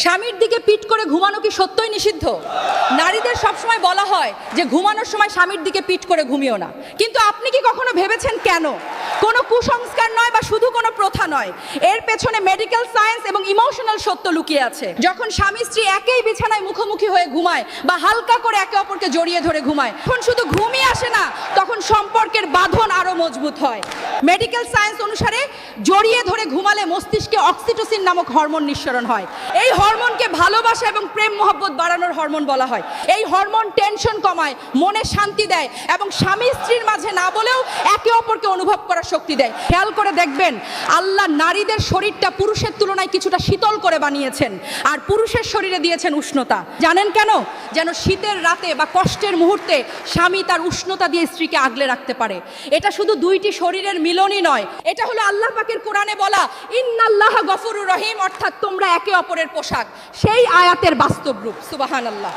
স্বামীর দিকে পিঠ করে ঘুমানো কি সত্যই নিষিদ্ধ? নারীদের সবসময় বলা হয় যে ঘুমানোর সময় স্বামীর দিকে পিঠ করে ঘুমিও না, কিন্তু আপনি কি কখনো ভেবেছেন কেন? কোনো কুসংস্কার নয় বা শুধু কোনো প্রথা নয়, এর পেছনে মেডিকেল সায়েন্স এবং ইমোশনাল সত্য লুকিয়ে আছে। যখন স্বামী স্ত্রী একই বিছানায় মুখোমুখি হয়ে ঘুমায় বা হালকা করে একে অপরকে জড়িয়ে ধরে ঘুমায়, তখন শুধু ঘুমই আসে না, তখন সম্পর্কের বাঁধন আরো মজবুত হয়। মেডিকেল সায়েন্স অনুসারে জড়িয়ে ধরে ঘুমালে মস্তিষ্কে অক্সিটোসিন নামক হরমোন নিঃসরণ হয়। এই হরমোনকে ভালোবাসা এবং প্রেম মহব্বত বাড়ানোর হরমোন বলা হয়। এই হরমোন টেনশন কমায়, মনে শান্তি দেয় এবং স্বামী স্ত্রীর মাঝে না বলেও একে অপরকে অনুভব করার শক্তি দেয়। খেয়াল করে দেখবেন, আল্লাহ নারীদের শরীরটা পুরুষের তুলনায় কিছুটা শীতল করে বানিয়েছেন, আর পুরুষের শরীরে দিয়েছেন উষ্ণতা। জানেন কেন? যেন শীতের রাতে বা কষ্টের মুহূর্তে স্বামী তার উষ্ণতা দিয়ে স্ত্রীকে আগলে রাখতে পারে। এটা শুধু দুইটি শরীরের মিলনই নয়, এটা হলো আল্লাহ পাকের কোরআনে বলা ইন্নাল্লাহ গফুরুর রহিম, অর্থাৎ তোমরা একে অপরের পোশাক, সেই আয়াতের বাস্তব রূপ। সুবহানাল্লাহ।